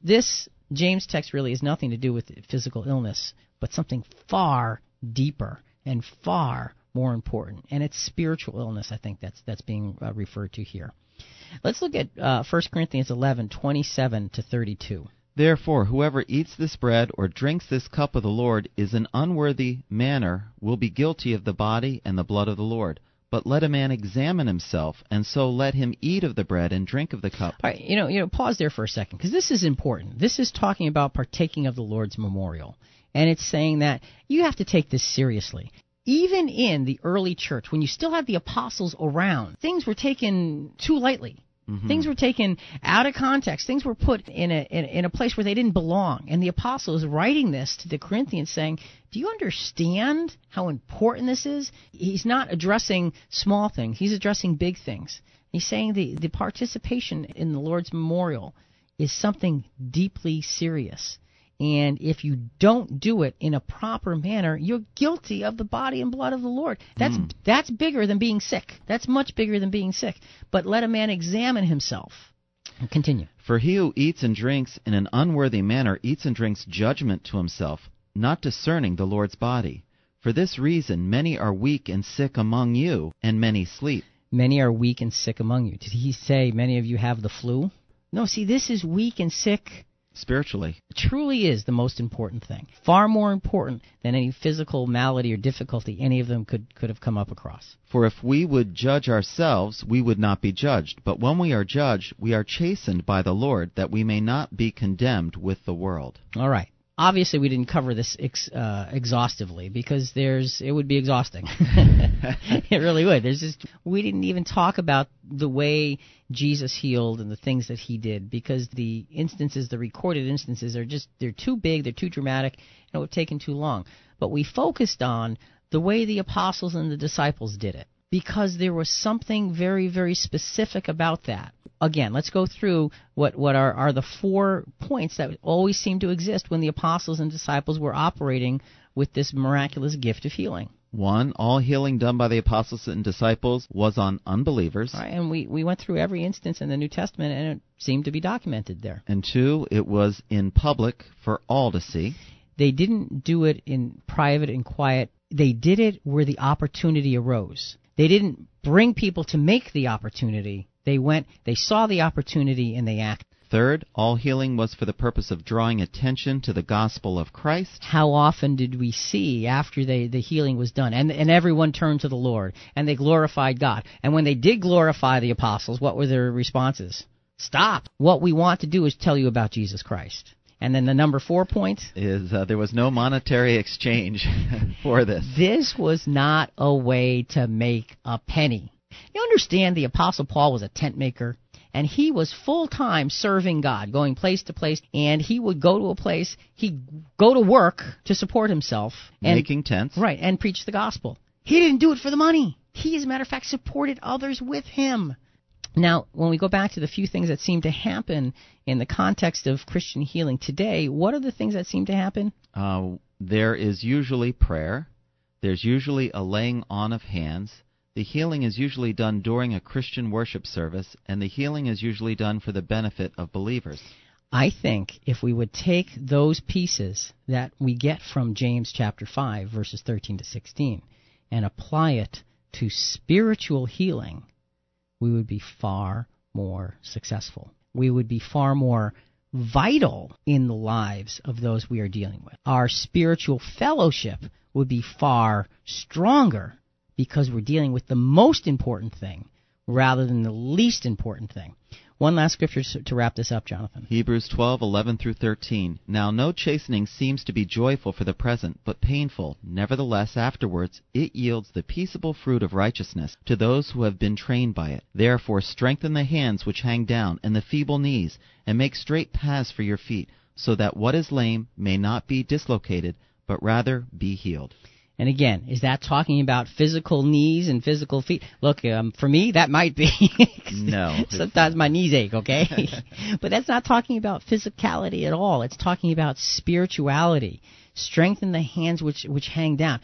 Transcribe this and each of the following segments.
This James text really has nothing to do with physical illness, but something far deeper and far more important, and it's spiritual illness. I think that's being referred to here. Let's look at 1 Corinthians 11:27-32. Therefore, whoever eats this bread or drinks this cup of the Lord is in unworthy manner will be guilty of the body and the blood of the Lord. But let a man examine himself, and so let him eat of the bread and drink of the cup. All right, pause there for a second, because this is important. This is talking about partaking of the Lord's memorial, and it's saying that you have to take this seriously. Even in the early church, when you still had the apostles around, things were taken too lightly. Mm-hmm. Things were taken out of context. Things were put in a place where they didn't belong. And the apostle is writing this to the Corinthians saying, do you understand how important this is? He's not addressing small things. He's addressing big things. He's saying the participation in the Lord's memorial is something deeply serious. And if you don't do it in a proper manner, you're guilty of the body and blood of the Lord. That's bigger than being sick. That's much bigger than being sick. But let a man examine himself. Continue. For he who eats and drinks in an unworthy manner eats and drinks judgment to himself, not discerning the Lord's body. For this reason many are weak and sick among you, and many sleep. Many are weak and sick among you. Did he say many of you have the flu? No, see, this is weak and sick spiritually. It truly is the most important thing. Far more important than any physical malady or difficulty any of them could have come up across. For if we would judge ourselves, we would not be judged. But when we are judged, we are chastened by the Lord, that we may not be condemned with the world. All right. Obviously, we didn't cover this exhaustively because it would be exhausting. It really would. We didn't even talk about the way Jesus healed and the things that he did because the recorded instances they're too big, they're too dramatic, and it would have taken too long. But we focused on the way the apostles and the disciples did it because there was something very, very specific about that. Again, let's go through what are the 4 points that always seem to exist when the apostles and disciples were operating with this miraculous gift of healing. 1, all healing done by the apostles and disciples was on unbelievers. All right, and we went through every instance in the New Testament, and it seemed to be documented there. And 2, it was in public for all to see. They didn't do it in private and quiet. They did it where the opportunity arose. They didn't bring people to make the opportunity. They went, they saw the opportunity, and they acted. 3, all healing was for the purpose of drawing attention to the gospel of Christ. How often did we see after the healing was done, and everyone turned to the Lord, and they glorified God? And when they did glorify the apostles, what were their responses? Stop. What we want to do is tell you about Jesus Christ. And then the number 4 point is there was no monetary exchange for this. This was not a way to make a penny. You understand the Apostle Paul was a tent maker, and he was full-time serving God, going place to place, and he would go to a place, he'd go to work to support himself. Making tents. Right, and preach the gospel. He didn't do it for the money. He, as a matter of fact, supported others with him. Now, when we go back to the few things that seem to happen in the context of Christian healing today, what are the things that seem to happen? There is usually prayer. There's usually a laying on of hands. The healing is usually done during a Christian worship service, and the healing is usually done for the benefit of believers. I think if we would take those pieces that we get from James chapter 5, verses 13 to 16, and apply it to spiritual healing, we would be far more successful. We would be far more vital in the lives of those we are dealing with. Our spiritual fellowship would be far stronger because we're dealing with the most important thing rather than the least important thing. One last scripture to wrap this up, Jonathan. Hebrews 12:11-13. Now no chastening seems to be joyful for the present, but painful. Nevertheless, afterwards it yields the peaceable fruit of righteousness to those who have been trained by it. Therefore strengthen the hands which hang down, and the feeble knees, and make straight paths for your feet, so that what is lame may not be dislocated, but rather be healed. And again, is that talking about physical knees and physical feet? Look, for me, that might be. No. Sometimes my knees ache, okay? But that's not talking about physicality at all. It's talking about spirituality. Strengthen the hands which hang down.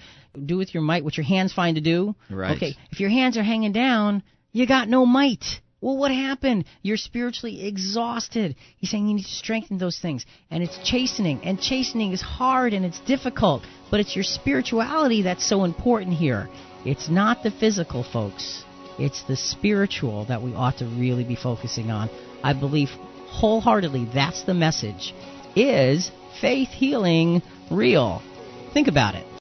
Do with your might what your hands find to do. Right. Okay, if your hands are hanging down, you got no might. Well, what happened? You're spiritually exhausted. He's saying you need to strengthen those things. And it's chastening. And chastening is hard and it's difficult. But it's your spirituality that's so important here. It's not the physical, folks. It's the spiritual that we ought to really be focusing on. I believe wholeheartedly that's the message. Is faith healing real? Think about it.